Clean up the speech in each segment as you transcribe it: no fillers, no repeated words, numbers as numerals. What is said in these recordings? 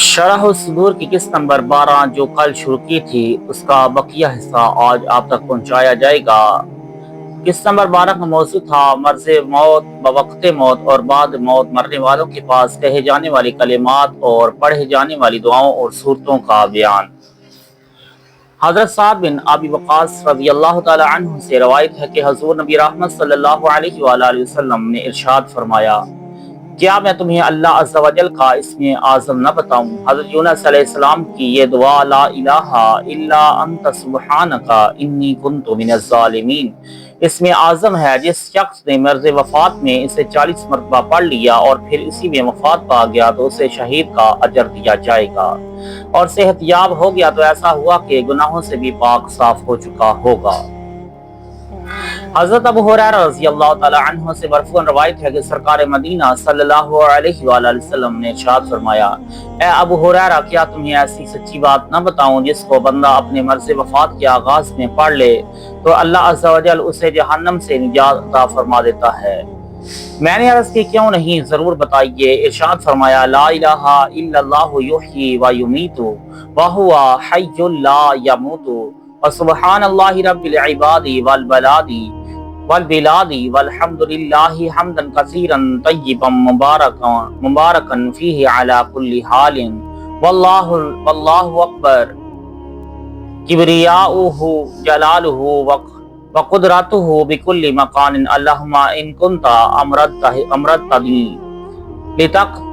شرح الصدور کی قسط نمبر 12 جو کل شروع کی تھی اس کا بقیہ حصہ آج آپ تک پہنچایا جائے گا۔ قسط نمبر 12 کا موضوع تھا مرض موت، بوقت موت اور بعد موت مرنے والوں کے پاس کہے جانے والی کلمات اور پڑھے جانے والی دعاؤں اور صورتوں کا بیان۔ حضرت سعد بن ابی وقاص رضی اللہ تعالی عنہ سے روایت ہے کہ حضور نبی رحمت صلی اللہ علیہ وآلہ وسلم نے ارشاد فرمایا، کیا میں تمہیں اللہ عز و جل کا اسم اعظم نہ بتاؤں؟ حضرت یونس علیہ السلام کی یہ دعا لا الہ الا انت سبحانک انی کنت من الظالمین اسم اعظم ہے۔ جس شخص نے مرض وفات میں اسے 40 مرتبہ پڑھ لیا اور پھر اسی میں وفات پا گیا تو اسے شہید کا اجر دیا جائے گا، اور صحت یاب ہو گیا تو ایسا ہوا کہ گناہوں سے بھی پاک صاف ہو چکا ہوگا۔ حضرت ابو ہریرہ رضی اللہ تعالی عنہ سے مرفوعاً روایت ہے کہ سرکار مدینہ صلی اللہ علیہ وآلہ وسلم نے ارشاد فرمایا، اے ابو ہریرہ، کیا تمہیں ایسی سچی بات نہ بتاؤں جس کو بندہ اپنے مرض وفات کے آغاز میں پڑھ لے تو اللہ عز و جل اسے جہنم سے نجات عطا فرما دیتا ہے؟ میں نے عرض کی کیوں نہیں، ضرور بتائیے۔ ارشاد فرمایا، لا الہ الا اللہ یحیی و یمیت وہو حی لا یموت وسبحان اللہ رب العباد والبلاد والحمد للہ حمدا کثیرا طیبا مبارکا فیہ علی کل حال واللہ اکبر کبریاؤہ جلالہ وقدرتہ بکل مکان اللہم ان کنت امرتنی لتقبض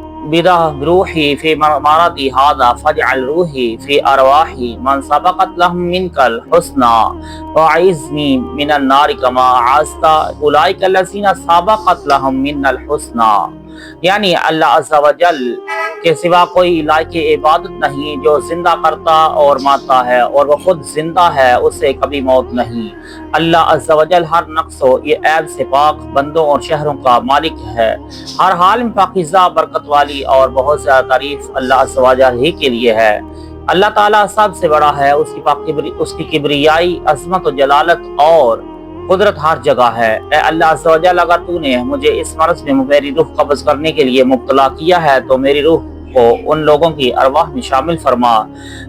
روحی فی مرضی ھذا فاجعل روحی فی ارواح من سبقت لهم منک الحسنى واعذنی من النار کما اعذت اولئک الذین سبقت لهم من الحسنى، یعنی اللہ عز و جل کے سوا کوئی لائق عبادت نہیں جو زندہ کرتا اور مارتا ہے، اور وہ خود زندہ ہے، اس سے کبھی موت نہیں۔ اللہ عز و جل ہر نقص و عیب سے پاک بندوں اور شہروں کا مالک ہے، ہر حال میں پاکیزہ، برکت والی اور بہت زیادہ تعریف اللہ عز و جل ہی کے لیے ہے۔ اللہ تعالیٰ سب سے بڑا ہے، اس کی کبریائی، عظمت و جلالت اور قدرت ہر جگہ ہے۔ اے اللہ عز و جل، اگر تو نے مجھے اس مرض میں میری روح قبض کرنے کے لیے مبتلا کیا ہے تو میری روح کو ان لوگوں کی ارواح میں شامل فرما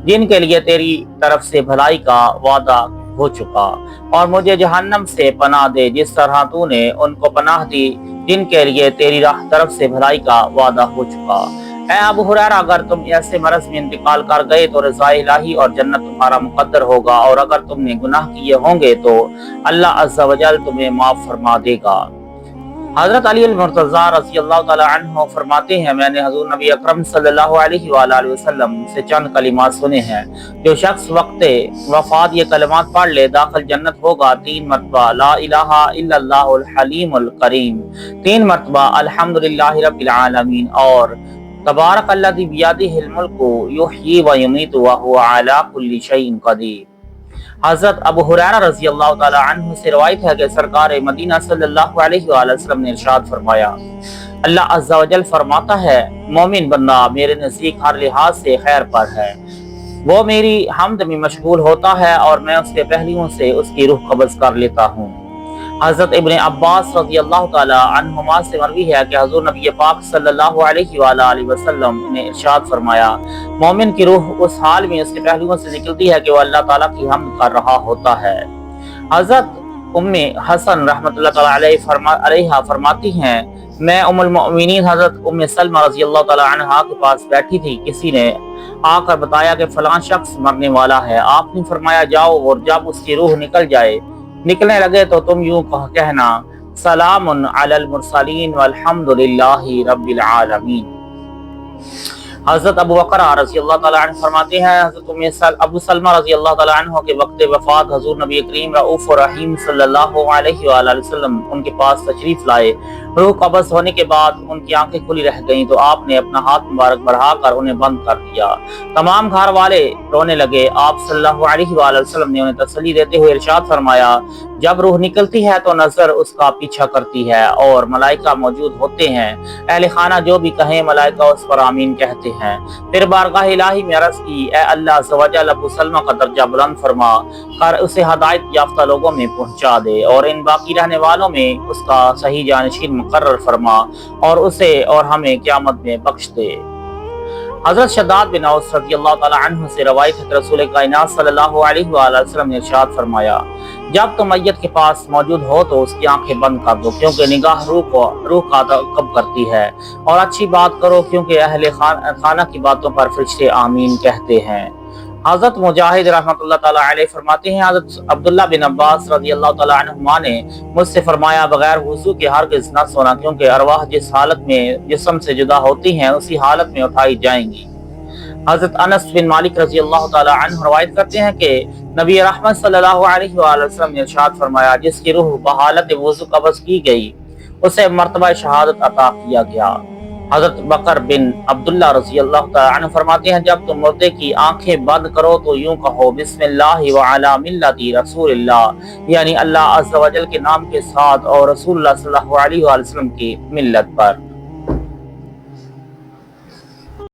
جن کے لیے تیری طرف سے بھلائی کا وعدہ ہو چکا، اور مجھے جہنم سے پناہ دے جس طرح تو نے ان کو پناہ دی جن کے لیے تیری طرف سے بھلائی کا وعدہ ہو چکا۔ اے ابو ہریرہ، اگر تم ایسے مرض میں انتقال کر گئے تو رضا الہی اور جنت تمہارا مقدر ہوگا، اور اگر تم نے گناہ کیے ہوں گے تو اللہ عز و جل تمہیں معاف فرما دے گا۔ حضرت علی المرتضیٰ رضی اللہ تعالی عنہ فرماتے ہیں، میں نے حضور نبی اکرم صلی اللہ علیہ وآلہ وسلم سے چند کلمات سنے ہیں، جو شخص وقت وفات یہ کلمات پڑھ لے داخل جنت ہوگا 3 مرتبہ لا الہ الا اللہ الحلیم الکریم، 3 مرتبہ الحمدللہ رب العالمین، اور تبارک الذی بیدہ الملک یحیی و یمیت وہو علی کل شیء قدیر۔ حضرت ابو ہریرہ رضی اللہ تعالی عنہ سے روایت ہے کہ سرکار مدینہ صلی اللہ علیہ وآلہ وسلم نے ارشاد فرمایا، اللہ عز و جل فرماتا ہے، مومن بندہ میرے نزدیک ہر لحاظ سے خیر پر ہے، وہ میری حمد میں مشغول ہوتا ہے اور میں اس کے پہلوؤں سے اس کی روح قبض کر لیتا ہوں۔ حضرت ابن عباس رضی اللہ تعالی عنہما سے مروی ہے کہ حضور نبی پاک صلی اللہ علیہ وآلہ وسلم نے ارشاد فرمایا، مومن کی روح اس حال میں اس کے پہلوؤں سے نکلتی ہے کہ وہ اللہ تعالیٰ کی حمد کر رہا ہوتا ہے۔ حضرت ام حسن رحمۃ اللہ تعالی علیہ فرماتی ہیں، میں ام المؤمنین حضرت ام سلمہ رضی اللہ تعالی عنہا کے پاس بیٹھی تھی، کسی نے آ کر بتایا کہ فلاں شخص مرنے والا ہے۔ آپ نے فرمایا، جاؤ اور جب اس کی روح نکلنے لگے تو تم یوں کہنا، سلام علی المرسلین والحمد للہ رب العالمین۔ حضرت ابو بکر رضی اللہ تعالی عنہ فرماتے ہیں، حضرت ابو سلمہ رضی اللہ تعالی عنہ کے وقت وفات حضور نبی کریم رؤوف الرحیم صلی اللہ علیہ وآلہ وسلم ان کے پاس تشریف لائے۔ روح قبض ہونے کے بعد ان کی آنکھیں کھلی رہ گئیں تو آپ نے اپنا ہاتھ مبارک بڑھا کر انہیں بند کر دیا۔ تمام گھر والے رونے لگے۔ آپ صلی اللہ علیہ وآلہ وسلم نے انہیں تسلی دیتے ہوئے ارشاد فرمایا، جب روح نکلتی ہے تو نظر اس کا پیچھا کرتی ہے اور ملائکہ موجود ہوتے ہیں، اہل خانہ جو بھی کہیں ملائکہ اس پر آمین کہتے ہیں۔ پھر بارگاہ الہی میں عرض کی، اے اللہ عز و جل، ابو سلمہ کا درجہ بلند فرما کر اسے ہدایت یافتہ لوگوں میں پہنچا دے، اور ان باقی رہنے والوں میں اس کا صحیح جانشین مقرر فرما، اور اسے اور ہمیں قیامت میں بخش دے۔ حضرت شداد بن اوس رضی اللہ تعالی عنہ سے روایت ہے کہ رسول کائنات صلی اللہ علیہ وآلہ وسلم نے ارشاد فرمایا، جب تم میت کے پاس موجود ہو تو اس کی آنکھیں بند کر دو، کیونکہ نگاہ روح کا تعاقب کرتی ہے، اور اچھی بات کرو کیونکہ اہل خانہ کی باتوں پر فرشتے آمین کہتے ہیں۔ حضرت مجاہد رحمۃ اللہ تعالی علیہ فرماتے ہیں، حضرت عبداللہ بن عباس رضی اللہ تعالی عنہما نے مجھ سے فرمایا، بغیر وضو کے ہرگز نہ سونا، کیونکہ ارواح جس حالت میں جسم سے جدا ہوتی ہیں اسی حالت میں اٹھائی جائیں گی۔ حضرت انس بن مالک رضی اللہ تعالی عنہ روایت کرتے ہیں کہ نبی رحمت صلی اللہ علیہ وآلہ وسلم نے ارشاد فرمایا، جس کی روح بحالت وضو قبض کی گئی اسے مرتبہ شہادت عطا کیا گیا۔ حضرت بکر بن عبداللہ رضی اللہ تعالی عنہ فرماتے ہیں، جب تم مردے کی آنکھیں بند کرو تو یوں کہو، بسم اللہ وعلی ملت رسول اللہ، یعنی اللہ عز و جل کے نام کے ساتھ اور رسول اللہ صلی اللہ علیہ وآلہ وسلم کی ملت پر۔